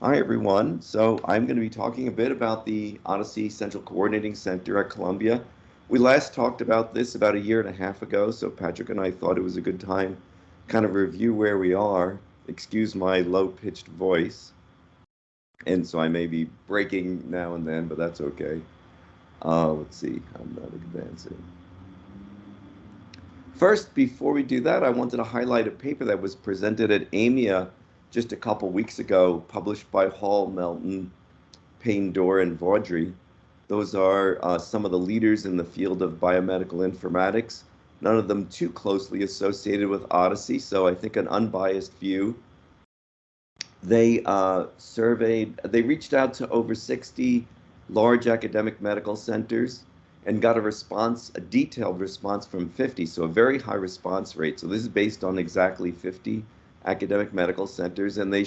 Hi, everyone. So I'm going to be talking a bit about the OHDSI Central Coordinating Center at Columbia. We last talked about this about a year and a half ago, so Patrick and I thought it was a good time kind of review where we are. Excuse my low-pitched voice, and so I may be breaking now and then, but that's okay. Let's see, I'm not advancing. First, before we do that, I wanted to highlight a paper that was presented at AMIA just a couple weeks ago, published by Hall, Melton, Payne, Dorr, and Vaudry. Those are some of the leaders in the field of biomedical informatics, none of them too closely associated with OHDSI, so I think an unbiased view. They reached out to over 60 large academic medical centers and got a detailed response from 50, so a very high response rate. So this is based on exactly 50 academic medical centers, and they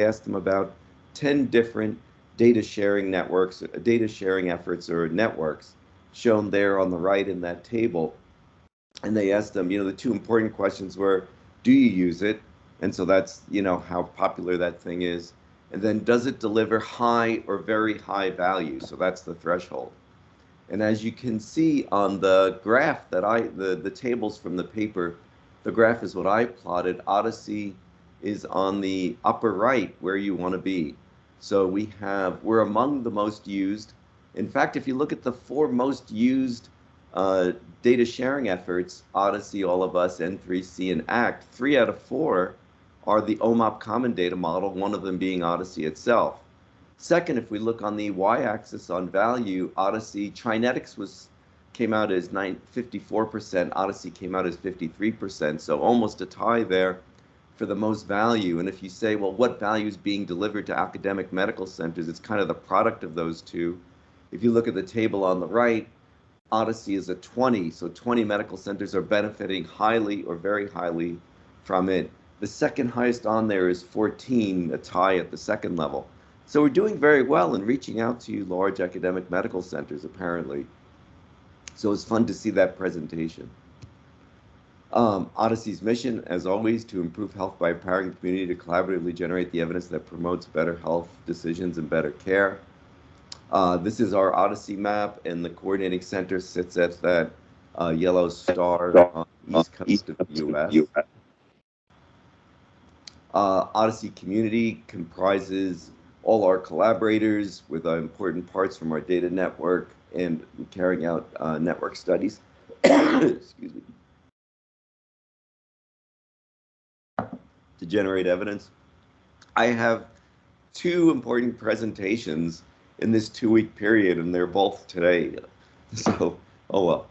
asked them about 10 different data sharing efforts or networks shown there on the right in that table. And they asked them, the two important questions were, do you use it? And so that's, how popular that thing is. And then does it deliver high or very high value? So that's the threshold. And as you can see on the graph that the tables from the paper, the graph is what I plotted. OHDSI is on the upper right where you want to be. So we're among the most used. In fact, if you look at the four most used data sharing efforts, OHDSI, All of Us, N3C, and ACT, 3 out of 4 are the OMOP common data model, one of them being OHDSI itself. Second, if we look on the y-axis on value, OHDSI, Trinetics came out as 54%, OHDSI came out as 53%, so almost a tie there for the most value. And if you say, well, what value is being delivered to academic medical centers, it's kind of the product of those two. If you look at the table on the right, OHDSI is at 20, so 20 medical centers are benefiting highly or very highly from it. The second highest on there is 14, a tie at the second level. So we're doing very well in reaching out to large academic medical centers, apparently. So it's fun to see that presentation. OHDSI's mission, as always, to improve health by empowering the community to collaboratively generate the evidence that promotes better health decisions and better care. This is our OHDSI map, and the coordinating center sits at that yellow star on the east coast of the U.S. OHDSI community comprises all our collaborators with important parts from our data network and carrying out network studies. Excuse me. To generate evidence. I have 2 important presentations in this 2-week period, and they're both today. So, oh well.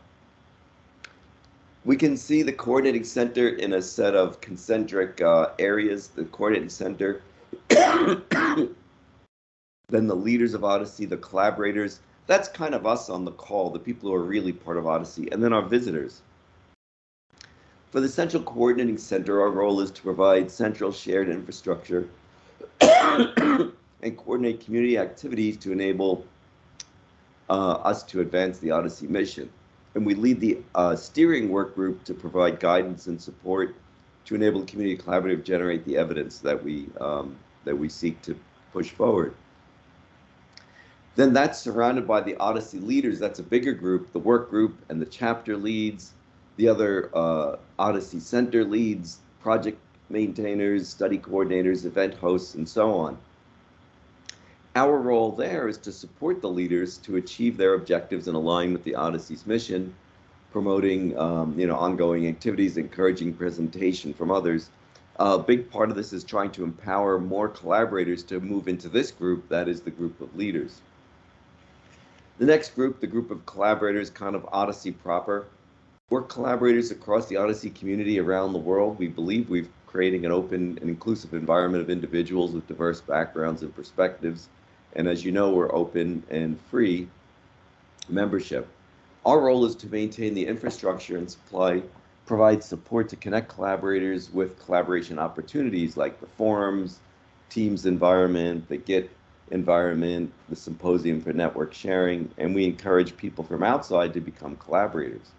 We can see the coordinating center in a set of concentric areas. The coordinating center, then the leaders of OHDSI, the collaborators. That's kind of us on the call, the people who are really part of OHDSI, and then our visitors. For the Central Coordinating Center, our role is to provide central shared infrastructure and coordinate community activities to enable us to advance the OHDSI mission. And we lead the steering work group to provide guidance and support to enable the community collaborative generate the evidence that we seek to push forward. Then that's surrounded by the OHDSI leaders. That's a bigger group, the work group and the chapter leads, the other OHDSI center leads, project maintainers, study coordinators, event hosts, and so on. Our role there is to support the leaders to achieve their objectives and align with the OHDSI's mission, promoting ongoing activities, encouraging presentation from others. A big part of this is trying to empower more collaborators to move into this group, that is the group of leaders. The next group, the group of collaborators, kind of OHDSI proper. We're collaborators across the OHDSI community around the world. We believe we're creating an open and inclusive environment of individuals with diverse backgrounds and perspectives. And as you know, we're open and free membership. Our role is to maintain the infrastructure and provide support to connect collaborators with collaboration opportunities like the forums, Teams environment, the Git environment, the Symposium for Network Sharing, and we encourage people from outside to become collaborators.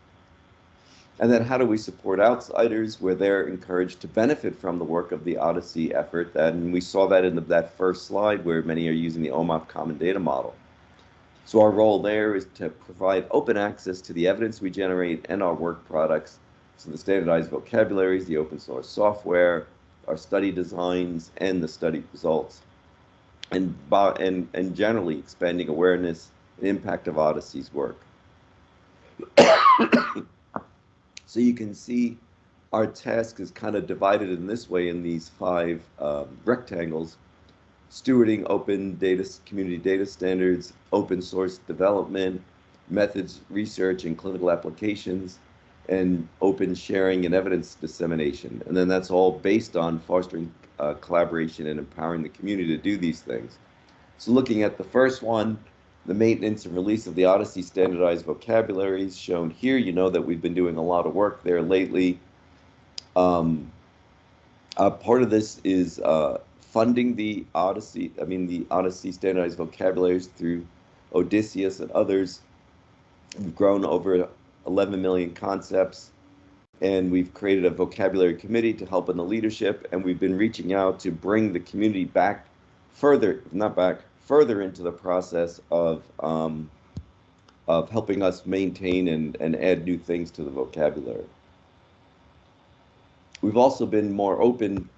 And then how do we support outsiders where they're encouraged to benefit from the work of the OHDSI effort? And we saw that in that first slide where many are using the OMOP Common Data Model. So our role there is to provide open access to the evidence we generate and our work products. So the standardized vocabularies, the open source software, our study designs, and the study results. And generally expanding awareness and impact of OHDSI's work. So you can see our task is kind of divided in this way in these 5 rectangles: stewarding open data, community data standards, open source development, methods, research, and clinical applications, and open sharing and evidence dissemination. And then that's all based on fostering collaboration and empowering the community to do these things. So looking at the first one, the maintenance and release of the OHDSI standardized vocabularies shown here, you know that we've been doing a lot of work there lately. Part of this is funding the OHDSI standardized vocabularies through Odysseus and others. We've grown over 11 million concepts, and we've created a vocabulary committee to help in the leadership, and we've been reaching out to bring the community back further into the process of helping us maintain and add new things to the vocabulary. We've also been more open,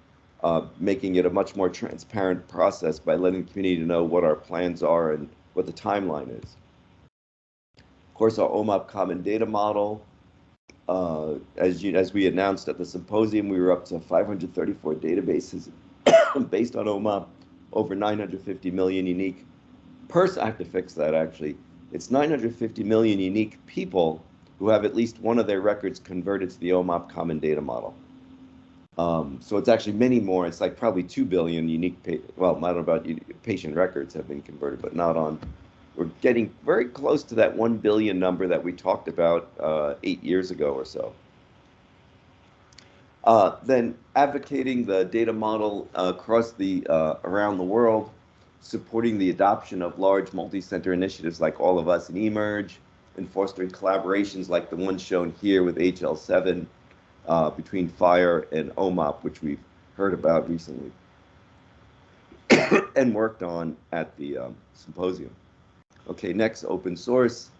making it a much more transparent process by letting the community know what our plans are and what the timeline is. Of course, our OMOP Common Data Model, as we announced at the symposium, we were up to 534 databases based on OMOP, over 950 million unique I have to fix that actually. It's 950 million unique people who have at least one of their records converted to the OMOP Common Data Model. So it's actually many more. It's like probably 2 billion unique, I don't know about patient records have been converted, but not on. We're getting very close to that 1 billion number that we talked about 8 years ago or so. Then advocating the data model across around the world, supporting the adoption of large multi-center initiatives like All of Us and eMERGE, and fostering collaborations like the one shown here with HL7 between FHIR and OMOP, which we've heard about recently and worked on at the symposium. Okay, next, open source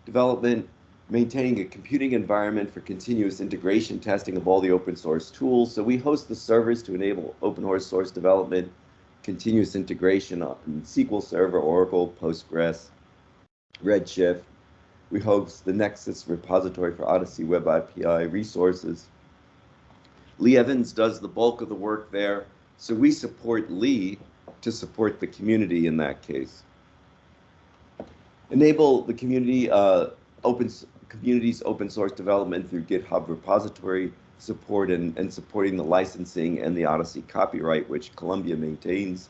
development, maintaining a computing environment for continuous integration testing of all the open source tools. So we host the servers to enable open source development, continuous integration on SQL Server, Oracle, Postgres, Redshift. We host the Nexus repository for OHDSI Web API resources. Lee Evans does the bulk of the work there, so we support Lee to support the community in that case. Enable the community's open source development through GitHub repository support and supporting the licensing and the OHDSI copyright, which Columbia maintains.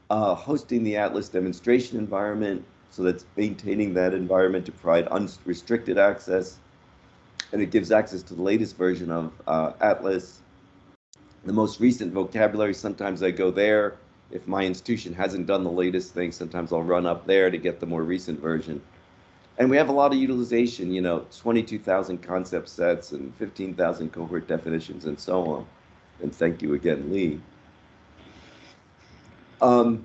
Hosting the Atlas demonstration environment, so that's maintaining that environment to provide unrestricted access, and it gives access to the latest version of Atlas. The most recent vocabulary, sometimes I go there. If my institution hasn't done the latest thing, sometimes I'll run up there to get the more recent version. And we have a lot of utilization, 22,000 concept sets and 15,000 cohort definitions and so on. And thank you again, Lee. In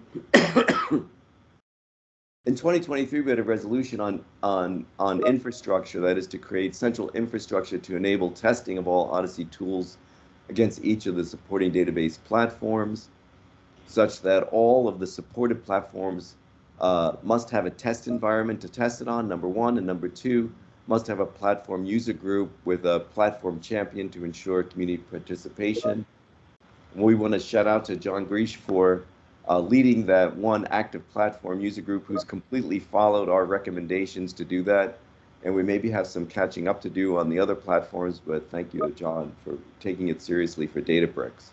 2023, we had a resolution on infrastructure, that is to create central infrastructure to enable testing of all OHDSI tools against each of the supporting database platforms, such that all of the supported platforms must have a test environment to test it on, number one, and number two, must have a platform user group with a platform champion to ensure community participation. And we want to shout out to John Grish for leading that one active platform user group who's completely followed our recommendations to do that. And we maybe have some catching up to do on the other platforms, but thank you to John for taking it seriously for Databricks.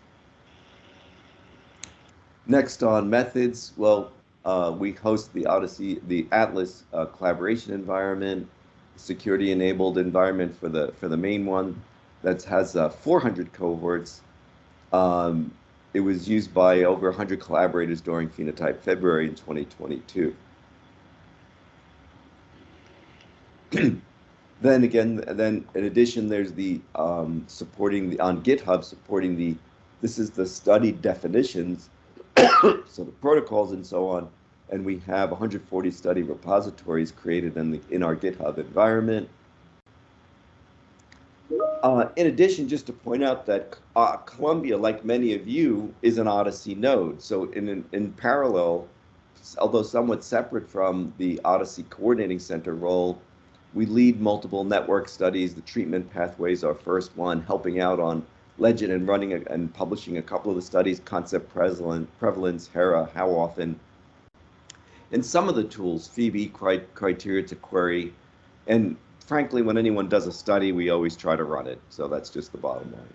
Next on methods, well, we host the Atlas collaboration environment, security-enabled environment for the main one that has 400 cohorts. It was used by over 100 collaborators during Phenotype February in 2022. Then again, then in addition, there's the supporting the on GitHub supporting the this is the study definitions, so the protocols and so on, and we have 140 study repositories created in our GitHub environment. In addition, just to point out that Columbia, like many of you, is an OHDSI node. So in parallel, although somewhat separate from the OHDSI Coordinating Center role, we lead multiple network studies. The treatment pathways, our first one, helping out on legend and running and publishing a couple of the studies, concept prevalence, HERA, how often, and some of the tools, Phoebe, criteria to query, and frankly, when anyone does a study, we always try to run it. So that's just the bottom line.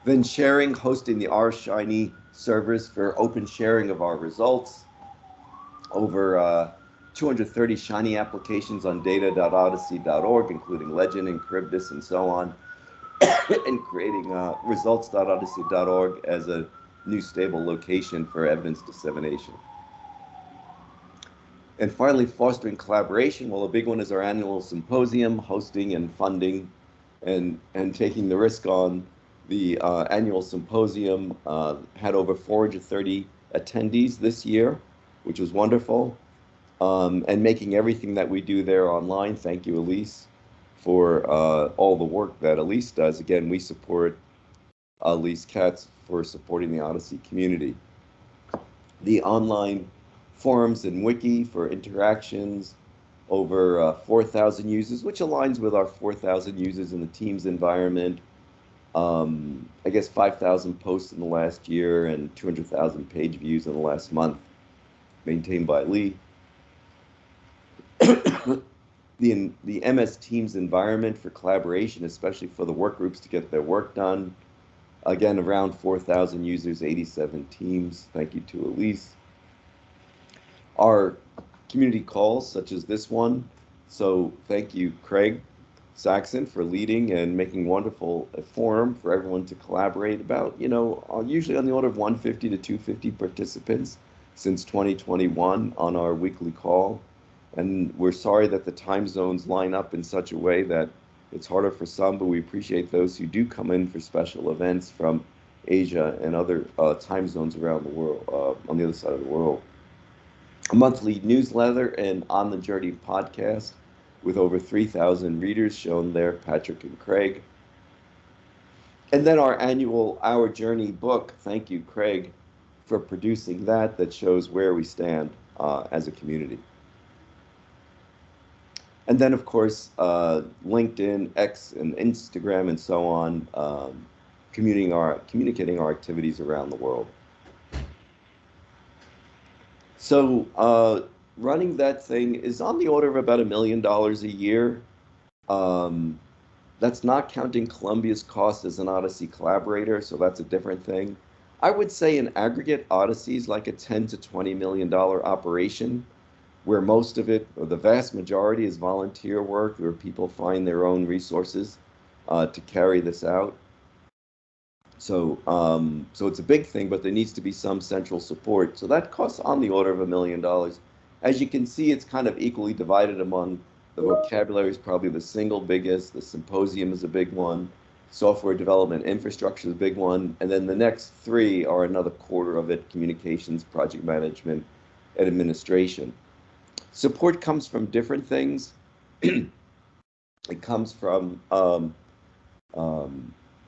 Then sharing, hosting the rShiny servers for open sharing of our results. Over 230 Shiny applications on data.odyssey.org, including Legend and Charybdis and so on, and creating results.odyssey.org as a new stable location for evidence dissemination. And finally, fostering collaboration. Well, a big one is our annual symposium, hosting and funding and taking the risk on. The annual symposium had over 430 attendees this year, which was wonderful, and making everything that we do there online. Thank you, Elise, for all the work that Elise does. Again, we support Elise Katz for supporting the OHDSI community. The online forums and wiki for interactions, over 4,000 users, which aligns with our 4,000 users in the Teams environment. I guess 5,000 posts in the last year and 200,000 page views in the last month, maintained by Lee. The MS Teams environment for collaboration, especially for the work groups to get their work done. Again, around 4,000 users, 87 teams. Thank you to Elise. Our community calls, such as this one. So thank you, Craig Saxon, for leading and making wonderful a forum for everyone to collaborate about, usually on the order of 150 to 250 participants since 2021 on our weekly call. And we're sorry that the time zones line up in such a way that it's harder for some, but we appreciate those who do come in for special events from Asia and other time zones around the world, on the other side of the world. A monthly newsletter and On the Journey podcast with over 3,000 readers shown there, Patrick and Craig. And then our annual Our Journey book. Thank you, Craig, for producing that shows where we stand as a community. And then, of course, LinkedIn, X, and Instagram, and so on, communicating our activities around the world. So running that thing is on the order of about $1 million a year. That's not counting Columbia's cost as an OHDSI collaborator, so that's a different thing. I would say in aggregate, OHDSI is like a $10 to $20 million operation, where most of it, or the vast majority, is volunteer work, where people find their own resources to carry this out. So, so it's a big thing, but there needs to be some central support. So that costs on the order of $1 million. As you can see, it's kind of equally divided among the vocabulary is probably the single biggest. The symposium is a big one. Software development infrastructure is a big one. And then the next three are another quarter of it: communications, project management, and administration. Support comes from different things. It comes from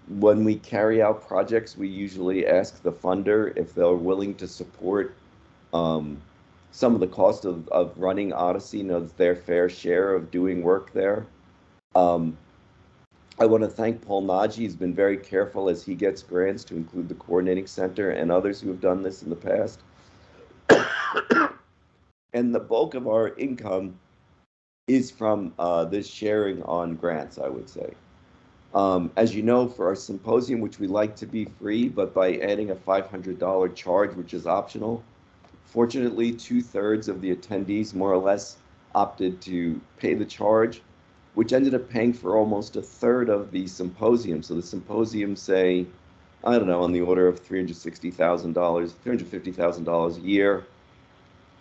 when we carry out projects, we usually ask the funder if they're willing to support some of the cost of running OHDSI, their fair share of doing work there. I want to thank Paul Nagy. He's been very careful as he gets grants to include the Coordinating Center and others who have done this in the past. And the bulk of our income is from this sharing on grants, I would say. As you know, for our symposium, which we like to be free, but by adding a $500 charge, which is optional, fortunately, 2/3 of the attendees more or less opted to pay the charge, which ended up paying for almost 1/3 of the symposium. So the symposium, say, I don't know, on the order of $360,000, $350,000 a year.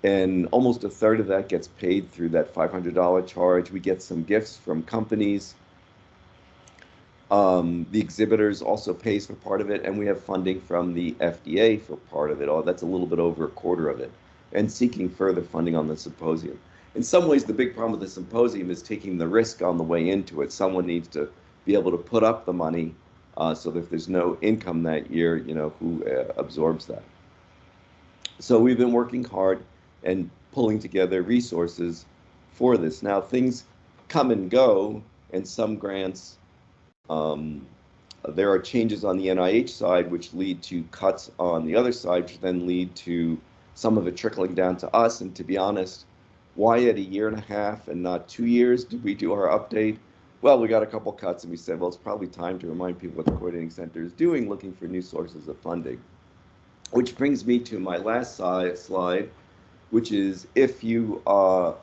and almost a third of that gets paid through that $500 charge. We get some gifts from companies. The exhibitors also pays for part of it, and we have funding from the FDA for part of it. Oh, that's a little bit over a quarter of it, and seeking further funding on the symposium. In some ways, the big problem with the symposium is taking the risk on the way into it. Someone needs to be able to put up the money, so that if there's no income that year, who absorbs that. So we've been working hard and pulling together resources for this. Now, things come and go, and some grants, there are changes on the NIH side which lead to cuts on the other side, which then lead to some of it trickling down to us. And to be honest, why at 1.5 years and not 2 years did we do our update? Well, we got a couple cuts, and we said, well, it's probably time to remind people what the Coordinating Center is doing, looking for new sources of funding. Which brings me to my last slide, which is if you are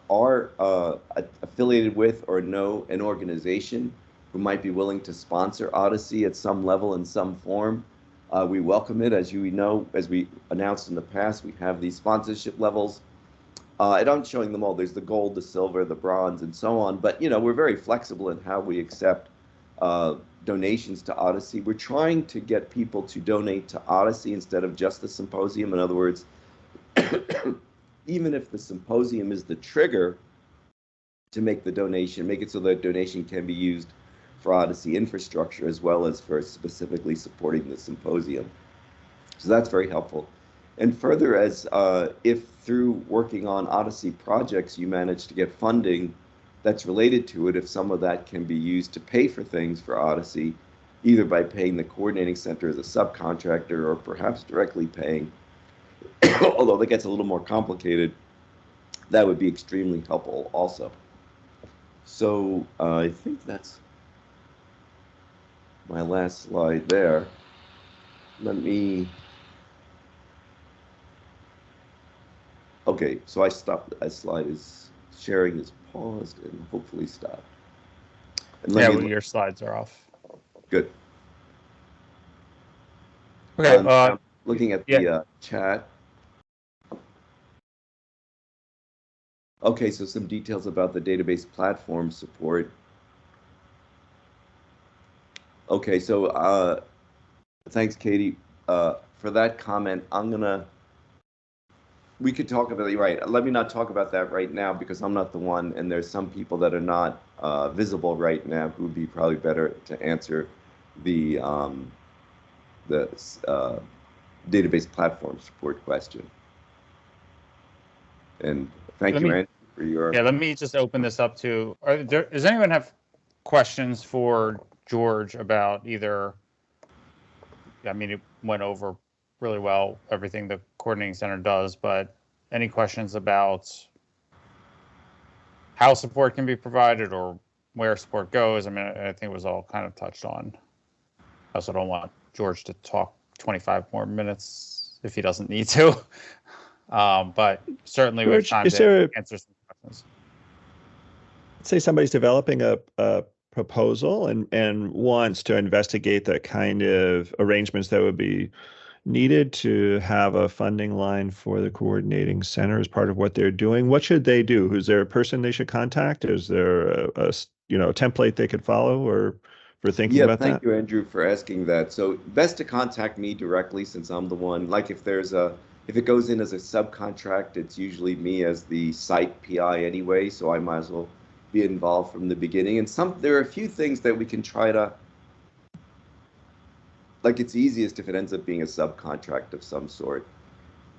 affiliated with or know an organization who might be willing to sponsor OHDSI at some level in some form, we welcome it. As you know, as we announced in the past, we have these sponsorship levels. And I'm showing them all. There's the gold, the silver, the bronze, and so on. But, we're very flexible in how we accept donations to OHDSI. We're trying to get people to donate to OHDSI instead of just the symposium. In other words, even if the symposium is the trigger to make the donation, make it so that donation can be used for OHDSI infrastructure as well as for specifically supporting the symposium. So that's very helpful. And further, as if through working on OHDSI projects you manage to get funding that's related to it, if some of that can be used to pay for things for OHDSI, either by paying the Coordinating Center as a subcontractor or perhaps directly paying, although that gets a little more complicated, that would be extremely helpful also. So I think that's my last slide there. Let me... Okay, so I stopped. That slide is sharing is paused and hopefully stopped. And yeah, your slides are off. Good. Okay. I'm looking at the chat. Okay, so some details about the database platform support. Okay, so thanks, Katie, for that comment. We could talk about it, right? Let me not talk about that right now because I'm not the one, and there's some people that are not visible right now who would be probably better to answer the database platform support question. And thank you, Andy, for your... Yeah, let me just open this up to... does anyone have questions for George about either... I mean, it went over really well, everything the Coordinating Center does, but any questions about how support can be provided or where support goes? I mean, I think it was all kind of touched on. I also don't want George to talk 25 more minutes if he doesn't need to. But certainly we have time to answer some questions. Say somebody's developing a proposal and wants to investigate the kind of arrangements that would be needed to have a funding line for the Coordinating Center as part of what they're doing. What should they do? Is there a person they should contact? Is there a template they could follow or for thinking about that? Yeah, thank you, Andrew, for asking that. So best to contact me directly since I'm the one. Like if it goes in as a subcontract, it's usually me as the site PI anyway, so I might as well be involved from the beginning. And there are a few things that we can try to, like it's easiest if it ends up being a subcontract of some sort.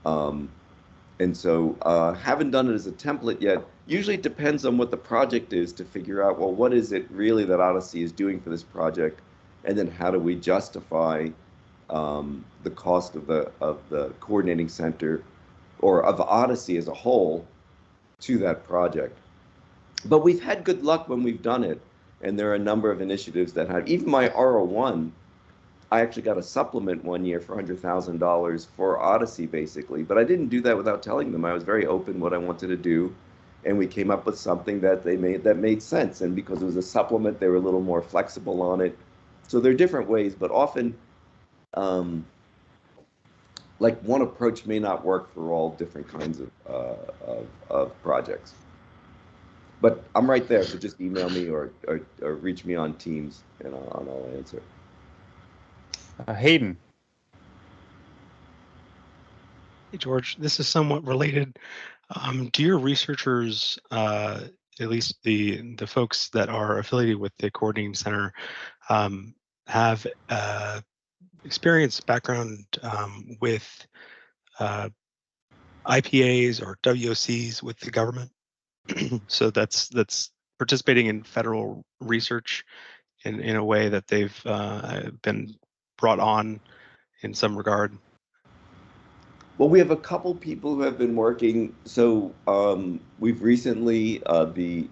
And so haven't done it as a template yet. Usually it depends on what the project is to figure out, well, what is it really that OHDSI is doing for this project? And then how do we justify the cost of the Coordinating Center or of OHDSI as a whole to that project? But we've had good luck when we've done it. And there are a number of initiatives that have, even my R01, I actually got a supplement one year for $100,000 for OHDSI basically, but I didn't do that without telling them. I was very open what I wanted to do, and we came up with something that made sense. And because it was a supplement, they were a little more flexible on it. So there are different ways, but often, like one approach may not work for all different kinds of projects. But I'm right there, so just email me or reach me on Teams, and I'll answer. Hayden. Hey, George, this is somewhat related. Do your researchers, at least the folks that are affiliated with the coordinating center, have experience background with IPAs or WOCs with the government? So that's participating in federal research in a way that they've been brought on in some regard. Well, we have a couple people who have been working. So we've recently, the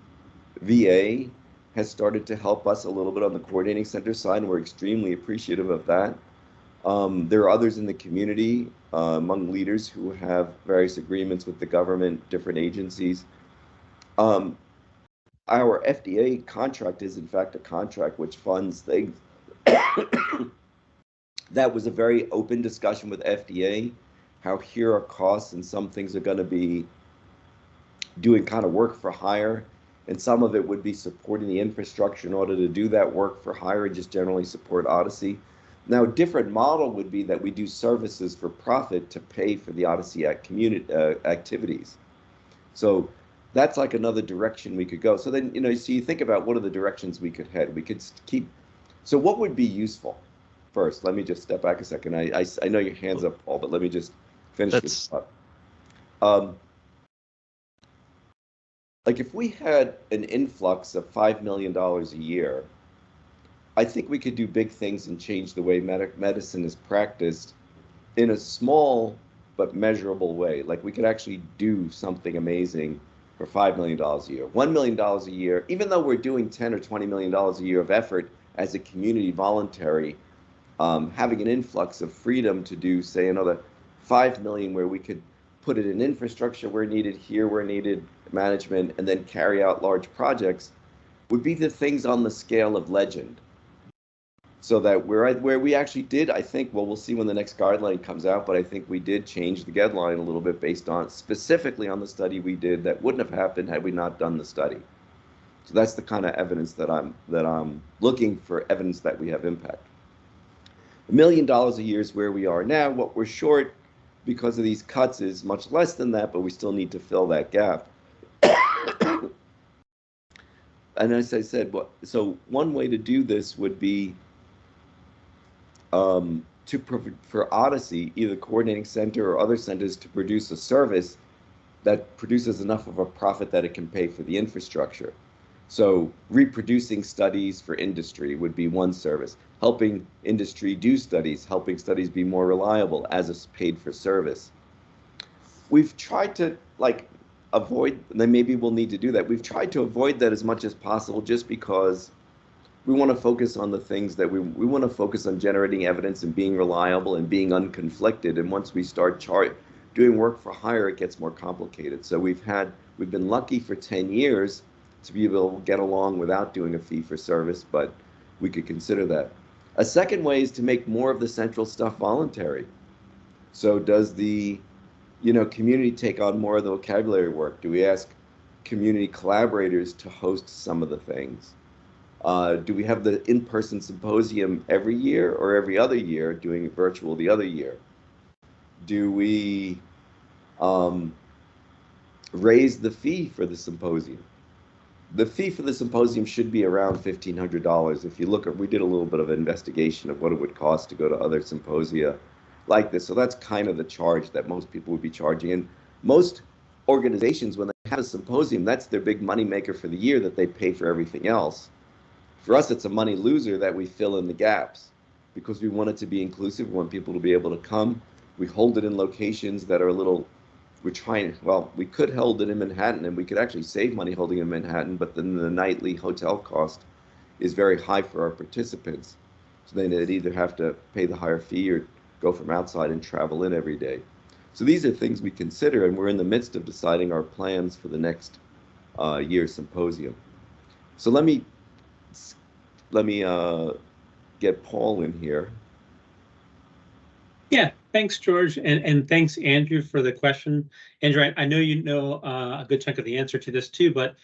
VA has started to help us a little bit on the coordinating center side, and we're extremely appreciative of that. There are others in the community, among leaders who have various agreements with the government, different agencies. Our FDA contract is, in fact, a contract which funds things. That was a very open discussion with FDA, how here are costs and some things are going to be doing kind of work for hire, and some of it would be supporting the infrastructure in order to do that work for hire and just generally support OHDSI. Now, a different model would be that we do services for profit to pay for the OHDSI community activities. So that's like another direction we could go. So then, so you think about what are the directions we could head. We could keep, so what would be useful? First, let me just step back a second. I know your hand's up, Paul, but let me just finish this up. Like if we had an influx of $5 million a year, I think we could do big things and change the way medicine is practiced in a small but measurable way. Like we could actually do something amazing for $5 million a year, $1 million a year, even though we're doing $10 or $20 million a year of effort as a community voluntary, having an influx of freedom to do, say, another 5 million where we could put it in infrastructure where needed, here where needed, management, and then carry out large projects would be the things on the scale of legend. So that where we actually did, I think, well, we'll see when the next guideline comes out, but I think we did change the guideline a little bit based on, specifically on the study we did that wouldn't have happened had we not done the study. So that's the kind of evidence that I'm looking for, evidence that we have impact. $1 million a year is where we are now. What we're short because of these cuts is much less than that, but we still need to fill that gap. And as I said, so one way to do this would be for OHDSI, either coordinating center or other centers, to produce a service that produces enough of a profit that it can pay for the infrastructure. So reproducing studies for industry would be one service. Helping industry do studies, helping studies be more reliable as a paid for service. We've tried to avoid, and then maybe we'll need to do that. We've tried to avoid that as much as possible just because we want to focus on the things that we want to focus on generating evidence and being reliable and being unconflicted. And once we start doing work for hire, it gets more complicated. So we've been lucky for 10 years to be able to get along without doing a fee for service, but we could consider that. A second way is to make more of the central stuff voluntary. So does the community take on more of the vocabulary work? Do we ask community collaborators to host some of the things? Do we have the in-person symposium every year or every other year, doing it virtual the other year? Do we raise the fee for the symposium? The fee for the symposium should be around $1,500. If you look at, we did a little bit of investigation of what it would cost to go to other symposia like this. So that's kind of the charge that most people would be charging. And most organizations, when they have a symposium, that's their big money maker for the year that they pay for everything else. For us, it's a money loser that we fill in the gaps because we want it to be inclusive. We want people to be able to come. We hold it in locations that are a little, we could hold it in Manhattan and we could actually save money holding it in Manhattan, but then the nightly hotel cost is very high for our participants. So then they'd either have to pay the higher fee or go from outside and travel in every day. So these are things we consider, and we're in the midst of deciding our plans for the next year's symposium. So let me get Paul in here. Yeah, thanks, George, and thanks, Andrew, for the question. Andrew, I know you know a good chunk of the answer to this too, but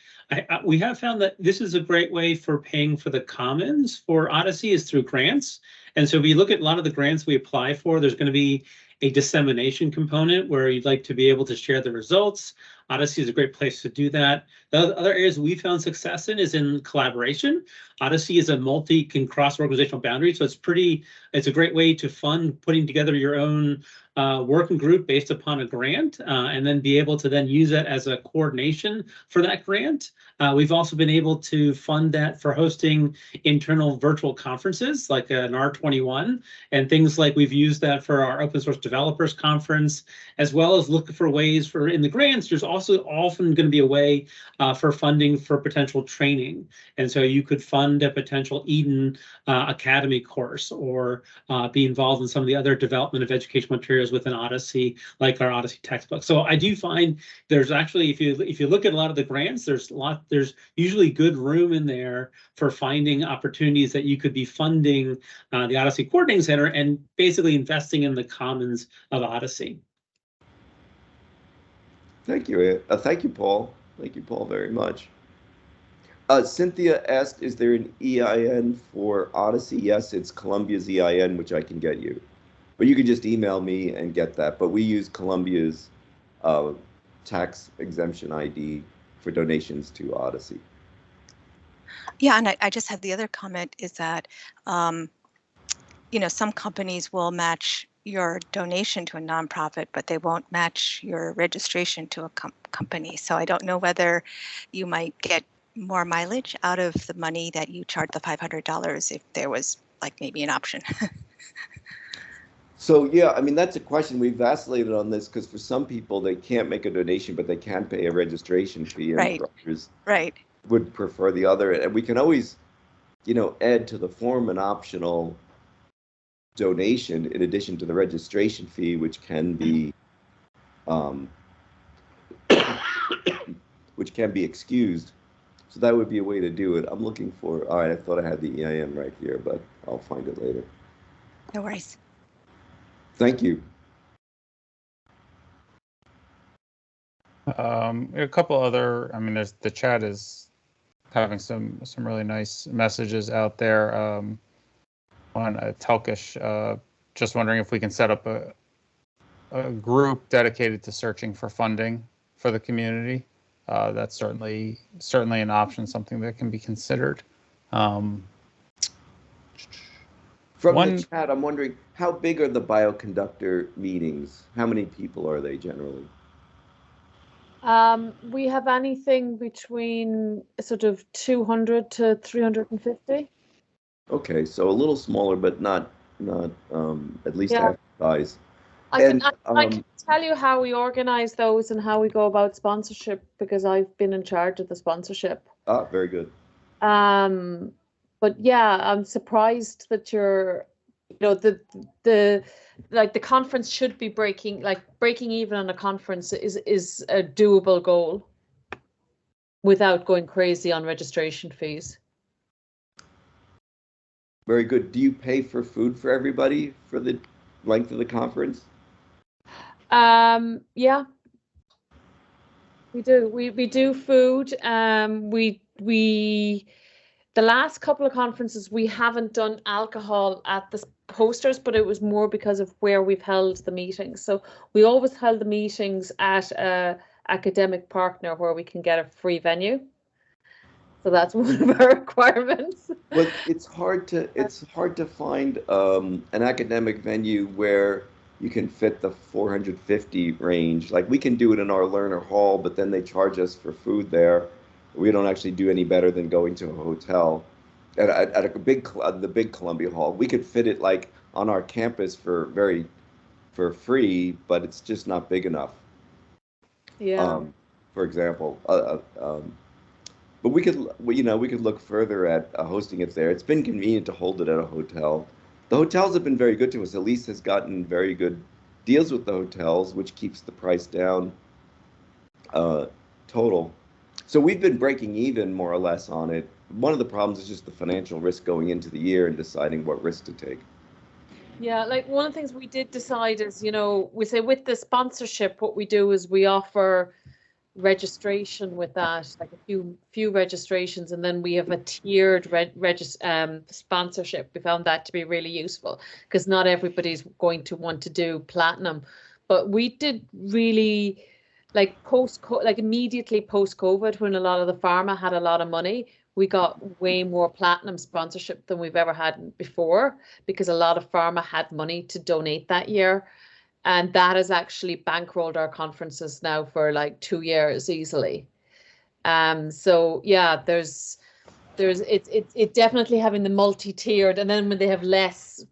we have found that this is a great way for paying for the commons for OHDSI is through grants. And so if you look at a lot of the grants we apply for, there's going to be a dissemination component where you'd like to be able to share the results. OHDSI is a great place to do that. The other areas we found success in is in collaboration. OHDSI is can cross organizational boundaries, so it's a great way to fund putting together your own working group based upon a grant, and then be able to then use that as a coordination for that grant. We've also been able to fund that for hosting internal virtual conferences like an R21 and things like we've used that for our open source developers conference, as well as look for ways for in the grants. There's also often going to be a way for funding for potential training. And so you could fund a potential Eden Academy course or be involved in some of the other development of educational materials within OHDSI, like our OHDSI textbook. So I do find there's actually, if you look at a lot of the grants, there's usually good room in there for finding opportunities that you could be funding the OHDSI Coordinating Center and basically investing in the commons of OHDSI. Thank you. Thank you, Paul. Thank you, Paul, very much. Cynthia asked, is there an EIN for OHDSI? Yes, it's Columbia's EIN, which I can get you. But you can just email me and get that. But we use Columbia's tax exemption ID for donations to OHDSI. Yeah, and I just had the other comment is that, you know, some companies will match your donation to a nonprofit, but they won't match your registration to a company. So I don't know whether you might get more mileage out of the money that you charge the $500 if there was like maybe an option. So yeah, I mean, that's a question. We've vacillated on this because for some people they can't make a donation, but they can pay a registration fee, and Right. others Right. would prefer the other. And we can always, you know, add to the form an optional donation in addition to the registration fee, which can be excused. So that would be a way to do it. I'm looking for, all right, I thought I had the EIN right here, but I'll find it later. No worries. Thank you. A couple other, I mean, the chat is having some really nice messages out there. On Telkish, just wondering if we can set up a group dedicated to searching for funding for the community. That's certainly an option, something that can be considered. From the chat, I'm wondering, how big are the bioconductor meetings? How many people are they generally? We have anything between sort of 200 to 350. Okay, so a little smaller, but not at least Yeah. half the size. I can tell you how we organize those and how we go about sponsorship because I've been in charge of the sponsorship. Ah, very good. But yeah, I'm surprised that you're, you know, the conference should be breaking even on a conference is a doable goal without going crazy on registration fees. Very good. Do you pay for food for everybody for the length of the conference? Yeah, we do. We do food. The last couple of conferences we haven't done alcohol at the posters, but it was more because of where we've held the meetings. So we always held the meetings at a academic partner where we can get a free venue. So that's one of our requirements. Well, it's hard to find an academic venue where you can fit the 450 range. Like we can do it in our learner hall, but then they charge us for food there. We don't actually do any better than going to a hotel. At the big Columbia Hall, we could fit it like on our campus for free, but it's just not big enough. Yeah. For example, but we could look further at hosting it there. It's been convenient to hold it at a hotel. The hotels have been very good to us. Elise has gotten very good deals with the hotels, which keeps the price down total. So we've been breaking even more or less on it. One of the problems is just the financial risk going into the year and deciding what risk to take. Yeah, like one of the things we did decide is, we say with the sponsorship, what we do is we offer registration with that, like a few registrations, and then we have a tiered sponsorship. We found that to be really useful because not everybody's going to want to do platinum, but we did really like immediately post COVID, when a lot of the pharma had a lot of money, we got way more platinum sponsorship than we've ever had before, because a lot of pharma had money to donate that year. And that has actually bankrolled our conferences now for like 2 years easily. So yeah, it's definitely having the multi-tiered, and then when they have less,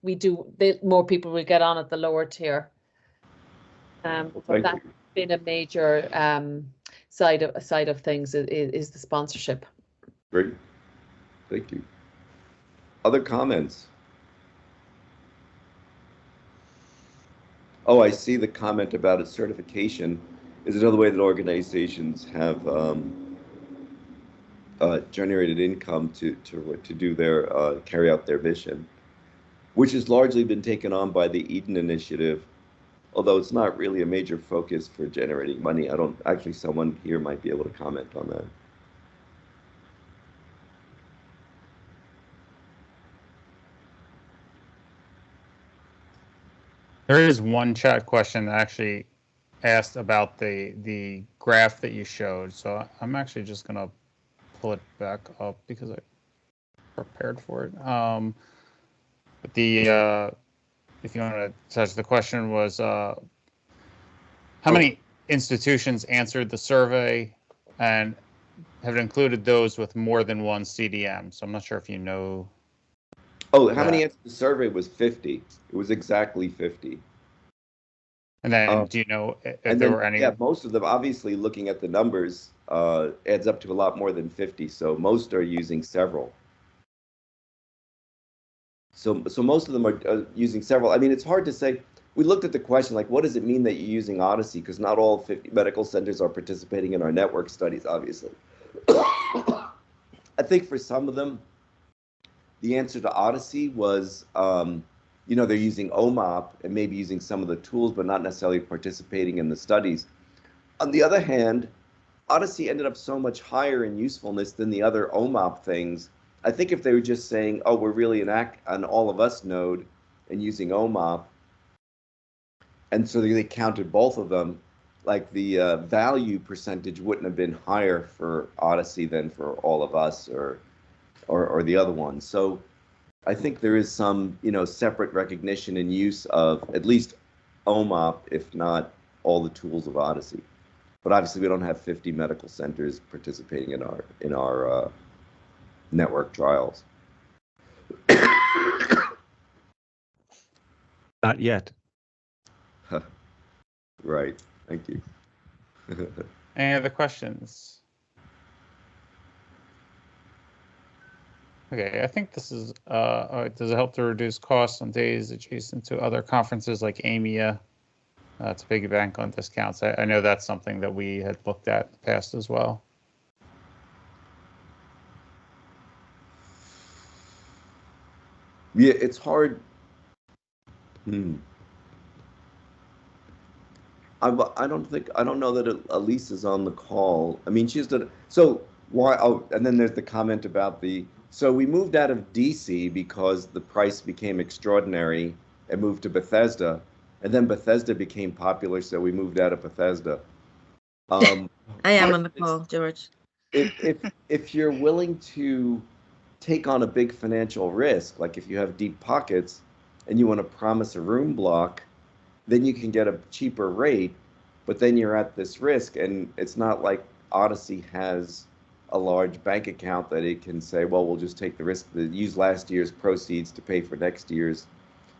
more people will get on at the lower tier. So that's been a major side of things is the sponsorship. Great, thank you. Other comments? Oh, I see the comment about its certification is another way that organizations have generated income to do their carry out their mission, which has largely been taken on by the Eden Initiative, although it's not really a major focus for generating money. Actually, someone here might be able to comment on that. There is one chat question that actually asked about the graph that you showed. So I'm actually just going to pull it back up because I prepared for it. But if you want to touch, the question was how many institutions answered the survey and have included those with more than one CDM. So I'm not sure if you know. Oh, how many answered the survey? Was 50. It was exactly 50. And then do you know if there were any? Yeah, most of them, obviously, looking at the numbers, adds up to a lot more than 50. So most are using several. So most of them are using several. I mean, it's hard to say. We looked at the question, like, what does it mean that you're using OHDSI? Because not all 50 medical centers are participating in our network studies, obviously. I think for some of them, the answer to OHDSI was, they're using OMOP and maybe using some of the tools, but not necessarily participating in the studies. On the other hand, OHDSI ended up so much higher in usefulness than the other OMOP things. I think if they were just saying, oh, we're really an all of us node and using OMOP, and so they counted both of them, like the value percentage wouldn't have been higher for OHDSI than for all of us or the other ones. So I think there is some, separate recognition and use of at least OMOP, if not all the tools of OHDSI. But obviously, we don't have 50 medical centers participating in our network trials. Not yet. Right. Thank you. Any other questions? Okay, I think this is, does it help to reduce costs on days adjacent to other conferences like AMIA to piggyback on discounts? I know that's something that we had looked at in the past as well. Yeah, it's hard. I don't know that Elise is on the call. I mean, she's done, so why, and then there's the comment about so we moved out of DC because the price became extraordinary and moved to Bethesda, and then Bethesda became popular, so we moved out of Bethesda. I am on the call, George. If you're willing to take on a big financial risk, like if you have deep pockets and you want to promise a room block, then you can get a cheaper rate, but then you're at this risk, and it's not like OHDSI has a large bank account that it can say, well, we'll just take the risk to use last year's proceeds to pay for next year's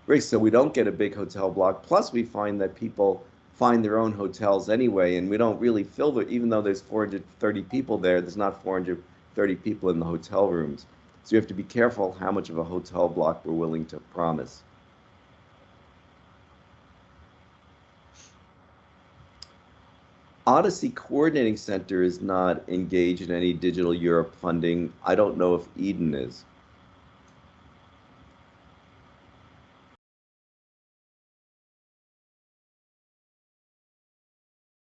risk. So we don't get a big hotel block. Plus, we find that people find their own hotels anyway, and we don't really fill even though there's 430 people there, there's not 430 people in the hotel rooms. So you have to be careful how much of a hotel block we're willing to promise. OHDSI Coordinating Center is not engaged in any Digital Europe funding. I don't know if Eden is.